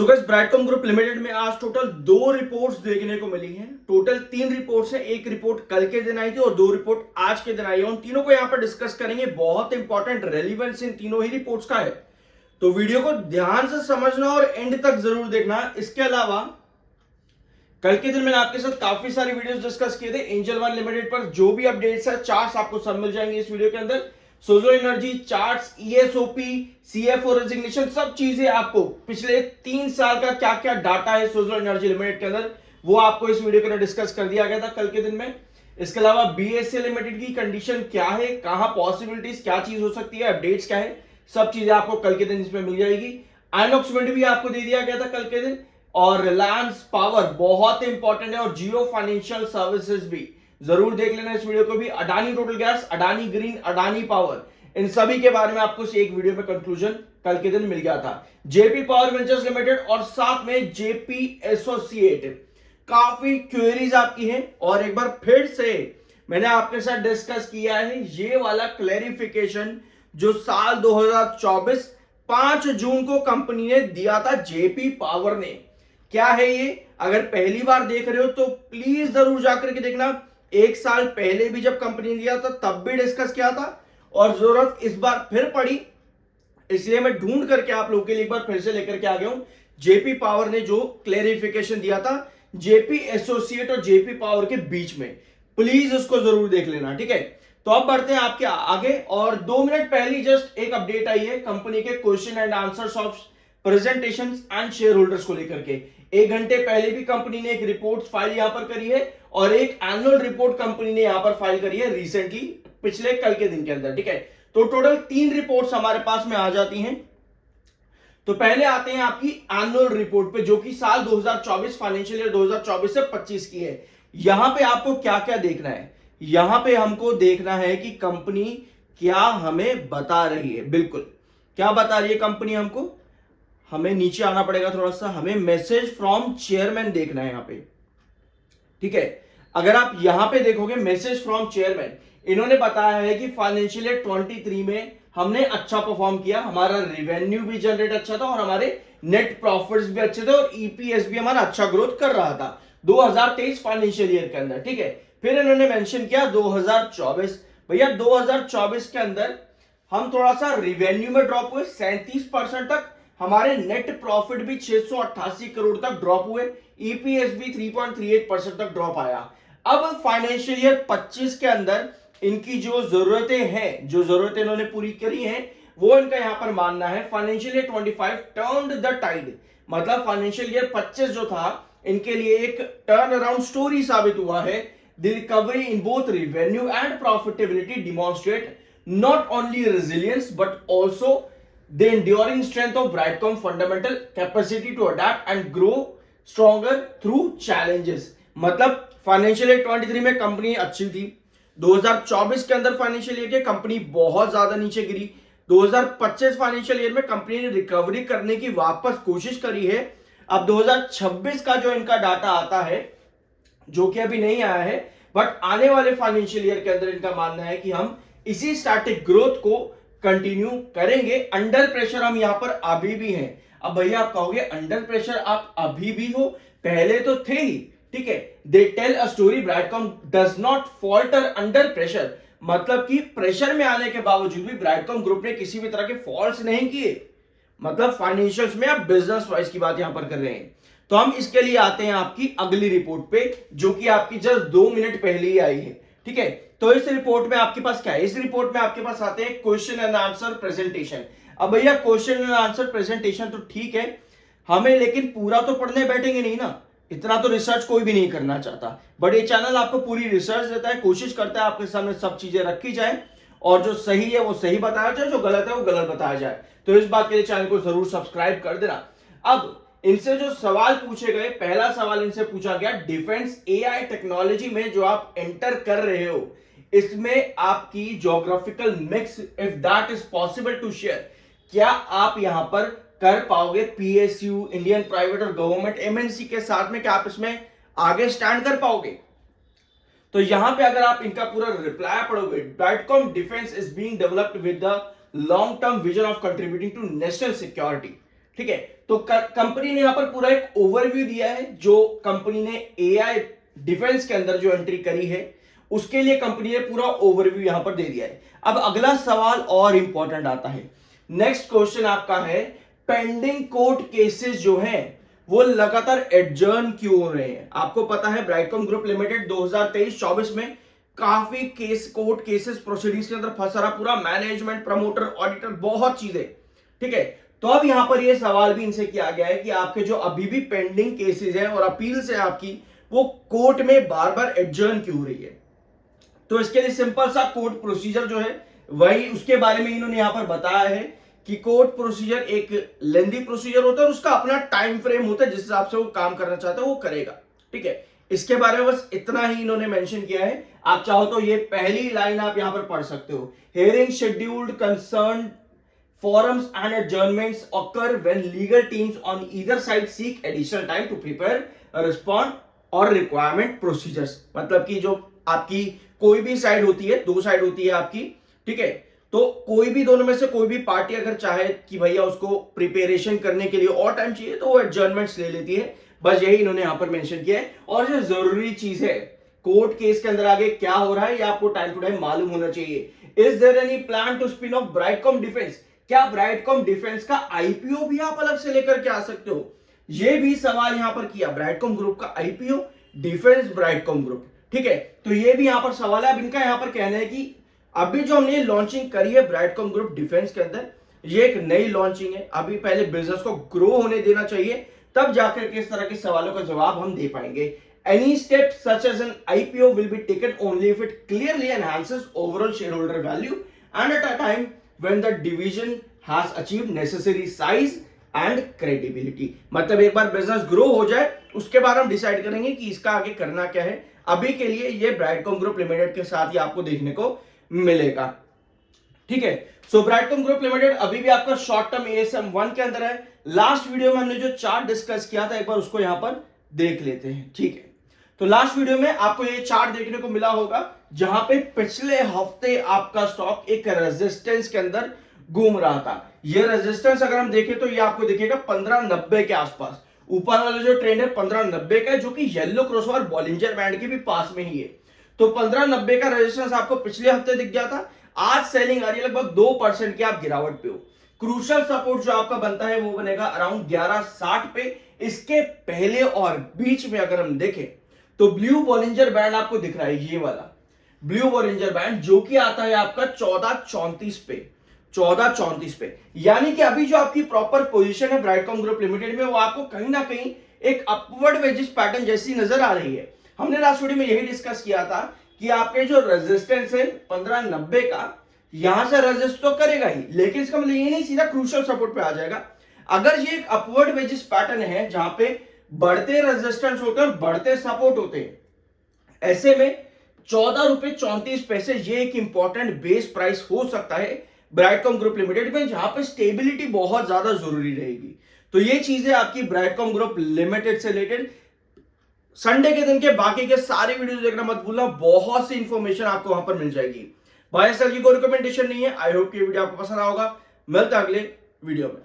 तो guys Brightcom group limited में आज टोटल दो रिपोर्ट्स देखने को मिली हैं। टोटल तीन रिपोर्ट्स हैं। एक रिपोर्ट कल के दिन आई थी और दो रिपोर्ट आज के दिन आई है। उन तीनों को यहां पर डिस्कस करेंगे। बहुत इंपॉर्टेंट रेलिवेंस इन तीनों ही रिपोर्ट्स का है, तो वीडियो को ध्यान से समझना और एंड तक जरूर देखना। इसके अलावा कल के दिन मैंने आपके साथ काफी सारी वीडियोस डिस्कस किए थे एंजल वन लिमिटेड पर। जो भी अपडेट्स है, चार्ट्स आपको सब मिल जाएंगे इस वीडियो के अंदर। सोजो energy charts, ESOP, CFO resignation, सब चीजें आपको पिछले 3 साल का क्या क्या डाटा है सोजो एनर्जी लिमिटेड के अंदर, वो आपको इस वीडियो के अंदर डिस्कस कर दिया गया था कल के दिन में। इसके अलावा बीएसए लिमिटेड की कंडीशन क्या है, कहां पॉसिबिलिटीज, क्या चीज हो सकती है, अपडेट्स क्या है, सब चीजें आपको कल के दिन इसमें मिल जाएगी। आइनॉक्स विंड भी आपको दे दिया गया था कल के दिन, और रिलायंस पावर बहुत इंपॉर्टेंट है, और जियो फाइनेंशियल सर्विसेज भी जरूर देख लेना इस वीडियो को भी। अडानी टोटल गैस, अडानी ग्रीन, अडानी पावर, इन सभी के बारे में आपको एक वीडियो में कंक्लूजन कल के दिन मिल गया था। जेपी पावर वेंचर्स लिमिटेड और साथ में जेपी एसोसिएट, काफी क्वेरीज आपकी हैं, और एक बार फिर से मैंने आपके साथ डिस्कस किया है ये वाला क्लैरिफिकेशन जो साल 2024 5 जून को कंपनी ने दिया था जेपी पावर ने। क्या है ये? अगर पहली बार देख रहे हो तो प्लीज जरूर जाकर के देखना। एक साल पहले भी जब कंपनी ने दिया था तब भी डिस्कस किया था, और जरूरत इस बार फिर पड़ी, इसलिए मैं ढूंढ करके आप लोगों के लिए एक बार फिर से लेकर के आ गया हूं। जेपी पावर ने जो क्लेरिफिकेशन दिया था जेपी एसोसिएट और जेपी पावर के बीच में, प्लीज उसको जरूर देख लेना, ठीक है। तो अब बढ़ते हैं आपके आगे, और 2 मिनट पहले जस्ट एक अपडेट आई है कंपनी के question and answers of presentation and share holders को लेकर के। 1 घंटे पहले भी कंपनी ने एक रिपोर्ट फाइल यहां पर करी है, और एक एनुअल रिपोर्ट कंपनी ने यहां पर फाइल करी है रिसेंटली, पिछले कल के दिन के अंदर, ठीक है। तो टोटल 3 रिपोर्ट्स हमारे पास में आ जाती हैं। तो पहले आते हैं आपकी एनुअल रिपोर्ट पे, जो कि साल 2024 फाइनेंशियल ईयर 2024 से 25 की है। यहां पे आपको क्या क्या देखना है? यहां पे हमको देखना है कि कंपनी क्या हमें बता रही है। बिल्कुल, क्या बता रही है कंपनी हमको? हमें नीचे आना पड़ेगा थोड़ा सा, हमें मैसेज फ्रॉम चेयरमैन देखना है यहां पे, ठीक है। अगर आप यहां पे देखोगे मैसेज फ्रॉम चेयरमैन, इन्होंने बताया है कि फाइनेंशियल ईयर 23 में हमने अच्छा परफॉर्म किया, हमारा रेवेन्यू भी जनरेट अच्छा था, और हमारे नेट प्रॉफिट्स भी अच्छे थे, और ईपीएस भी हमारा अच्छा ग्रोथ कर रहा था 2023 फाइनेंशियल ईयर के अंदर, ठीक है। फिर इन्होंने मेंशन किया 2024, भैया 2024 के अंदर हम थोड़ा सा रेवेन्यू में ड्रॉप हुए 37% तक, हमारे नेट प्रॉफिट भी 688 करोड़ तक ड्रॉप हुए, ईपीएस भी 3.38% तक ड्रॉप आया। अब फाइनेंशियल ईयर 25 के अंदर इनकी जो जरूरतें हैं, जो जरूरतें इन्होंने पूरी करी हैं, वो इनका यहां पर मानना है financial year 25 turned the tide, मतलब फाइनेंशियल ईयर 25 जो था इनके लिए एक टर्न अराउंड स्टोरी साबित हुआ है। The recovery in both revenue and profitability demonstrate not only resilience but also the enduring strength of Brightcom fundamental capacity to adapt and grow stronger through challenges। मतलब financial year 23 में company अच्छी थी, 2024 के अंदर financial year के company बहुत ज्यादा नीचे गिरी, 2025 फाइनेंशियल ईयर में कंपनी ने रिकवरी करने की वापस कोशिश करी है। अब 2026 का जो इनका डाटा आता है, जो कि अभी नहीं आया है, बट आने वाले फाइनेंशियल ईयर के अंदर इनका मानना है कि हम इसी स्टैटिक ग्रोथ को कंटिन्यू करेंगे। अंडर प्रेशर हम यहां पर अभी भी हैं। अब भैया आप कहोगे अंडर प्रेशर आप अभी भी हो, पहले तो थे ही, ठीक है। They tell a story Brightcom does not falter under pressure, मतलब कि प्रेशर में आने के बावजूद भी ब्राइटकॉम ग्रुप ने किसी भी तरह के फॉल्स नहीं किए। मतलब फाइनेंशियल्स में आप बिजनेस वाइज की बात यहां पर कर रहे हैं। तो हम इसके लिए आते हैं आपकी अगली रिपोर्ट पे, जो कि आपकी जस्ट 2 मिनट पहले ही आई है, ठीक है। तो इस रिपोर्ट में आपके पास क्या है? इस रिपोर्ट में आपके पास आते हैं क्वेश्चन एंड आंसर प्रेजेंटेशन। अब भैया क्वेश्चन एंड आंसर प्रेजेंटेशन तो ठीक है हमें, लेकिन पूरा तो पढ़ने बैठेंगे नहीं ना, इतना तो रिसर्च कोई भी नहीं करना चाहता, बट ये चैनल आपको पूरी रिसर्च देता है, कोशिश करता है आपके सामने सब चीजें रखी जाए, और जो सही है वो सही बताया जाए, जो गलत है वो गलत बताया जाए। तो इस बात के लिए चैनल को जरूर सब्सक्राइब कर देना। अब इनसे जो सवाल पूछे गए, पहला सवाल इनसे पूछा गया, डिफेंस एआई टेक्नोलॉजी में जो आप एंटर कर रहे हो, इसमें आपकी geographical mix if that is possible to share, क्या आप यहां पर कर पाओगे पीएसयू, इंडियन प्राइवेट और गवर्नमेंट एमएनसी के साथ में, क्या आप इसमें आगे स्टैंड कर पाओगे? तो यहां पे अगर आप इनका पूरा रिप्लाई पढ़ोगे, Brightcom defence is being developed with the long term vision of contributing to national security, ठीक है। तो कंपनी ने यहां पर पूरा एक ओवरव्यू दिया है, जो कंपनी ने एआई डिफेंस के अंदर जो एंट्री करी है उसके लिए कंपनी ने पूरा ओवरव्यू यहां पर दे दिया है। अब अगला सवाल और इंपॉर्टेंट आता है। नेक्स्ट क्वेश्चन आपका है, पेंडिंग कोर्ट केसेस जो हैं वो लगातार एडजर्न क्यों हो रहे हैं। आपको पता है ब्राइटकॉम ग्रुप लिमिटेड 2023-24 में काफी कोर्ट केसेस प्रोसीडिंग्स के अंदर फंसा रहा, पूरा मैनेजमेंट, प्रमोटर, ऑडिटर, बहुत चीजें, ठीक है। तो अब यहां पर यह सवाल भी इनसे किया गया है कि आपके जो अभी भी पेंडिंग केसेस हैं और अपील्स है आपकी, वो कोर्ट में बार बार एडजर्न क्यों हो रही है। तो इसके लिए सिंपल सा कोर्ट प्रोसीजर जो है वही, उसके बारे में इन्होंने यहां पर बताया है कि कोर्ट प्रोसीजर एक लेंदी प्रोसीजर होता है और उसका अपना टाइम फ्रेम होता है, जिस हिसाब से वो काम करना चाहता है वो करेगा, ठीक है। इसके बारे में बस इतना ही इन्होंने मेंशन किया है। आप चाहो तो ये पहली लाइन आप यहां पर पढ़ सकते हो, hearing scheduled concern forums and adjournments occur when legal teams on either side seek additional time to prepare, respond और requirement procedures। मतलब कि जो आपकी कोई भी साइड होती है, दो साइड होती है आपकी, ठीक है। तो कोई भी दोनों में से कोई भी पार्टी अगर चाहे कि भैया उसको प्रिपरेशन करने के लिए और टाइम चाहिए तो वो एडजर्नमेंट्स ले लेती है। बस यही इन्होंने यहां पर मेंशन किया है। और जो जरूरी चीज है, कोर्ट केस के अंदर आगे क्या हो रहा है ये आपको टाइम टू टाइम मालूम होना चाहिए। Is there any plan to spin off Brightcom defence, क्या ब्राइटकॉम डिफेंस का आईपीओ भी आप अलग से लेकर के आ सकते हो, ये भी सवाल यहां पर किया। ब्राइटकॉम ग्रुप का आईपीओ, डिफेंस ब्राइटकॉम ग्रुप, ठीक है। तो ये भी यहां पर सवाल है। अब इनका यहां पर कहना है कि अभी जो हमने लॉन्चिंग करी है ब्राइटकॉम ग्रुप डिफेंस के अंदर, ये एक नई लॉन्चिंग है, अभी पहले बिजनेस को ग्रो होने देना चाहिए, तब जाकर के इस तरह के सवालों का जवाब हम दे पाएंगे। Any step such as an IPO will be taken only if it clearly enhances overall shareholder value and at a time when the division has achieved necessary size and credibility। मतलब एक बार बिजनेस ग्रो हो जाए उसके बाद हम decide करेंगे कि इसका आगे करना क्या है। अभी के लिए ये ब्राइटकॉम ग्रुप लिमिटेड के साथ ही आपको देखने को मिलेगा, ठीक है। सो ब्राइटकॉम ग्रुप लिमिटेड अभी भी आपका शॉर्ट टर्म ASM 1 के अंदर है। लास्ट वीडियो में हमने जो चार्ट डिस्कस किया था एक बार उसको यहां पर देख लेते हैं, ठीक है। तो लास्ट वीडियो में आपको ये चार्ट देखने को मिला होगा जहां पे पिछले हफ्ते आपका स्टॉक एक रेजिस्टेंस के अंदर घूम रहा था। ये रेजिस्टेंस अगर हम देखें तो ये आपको दिखेगा 1590 के आसपास। ऊपर वाला जो ट्रेंड है 1590 का है, जो कि येलो क्रॉस और बॉलिंजर बैंड के भी पास में ही है। तो 1590 का रेजिस्टेंस आपको पिछले हफ्ते दिख गया था। आज सेलिंग आ रही है लगभग 2% की आप गिरावट पे हो। क्रूशियल सपोर्ट जो आपका बनता है वो बनेगा अराउंड 1160 पे। इसके पहले और बीच में अगर हम देखें तो ब्लू बॉलिंजर बैंड आपको दिख रहा है, ये वाला ब्लू बॉलिंजर बैंड, जो कि आता है आपका 1434 पे, 1434 पे। यानी कि अभी जो आपकी प्रॉपर पोजीशन है ब्राइटकॉम ग्रुप लिमिटेड में वो आपको कहीं ना कहीं एक अपवर्ड वेजिस पैटर्न जैसी नजर आ रही है। हमने लास्ट वीडियो में यही डिस्कस किया था कि आपके जो रेजिस्टेंस है 1590 का, यहां से रेजिस्ट तो करेगा ही, लेकिन इसका मतलब ये नहीं सीधा क्रूशियल सपोर्ट पे आ जाएगा। अगर ये एक अपवर्ड वेजिस पैटर्न है जहां पे बढ़ते रेजिस्टेंस होते हैं और बढ़ते सपोर्ट होते हैं, ऐसे में 14 रुपए 34 पैसे ये एक इंपॉर्टेंट बेस प्राइस हो सकता है ब्राइटकॉम ग्रुप लिमिटेड में, जहां पे स्टेबिलिटी बहुत ज्यादा जरूरी रहेगी। तो ये चीजें आपकी ब्राइटकॉम ग्रुप लिमिटेड से रिलेटेड। संडे के दिन के बाकी के सारे वीडियोस देखना मत भूलना, बहुत सी इंफॉर्मेशन आपको वहां पर मिल जाएगी। बाय सर की कोई रिकमेंडेशन नहीं है। आई होप कि वीडियो आपको पसंद आएगा। मिलता है अगले वीडियो में।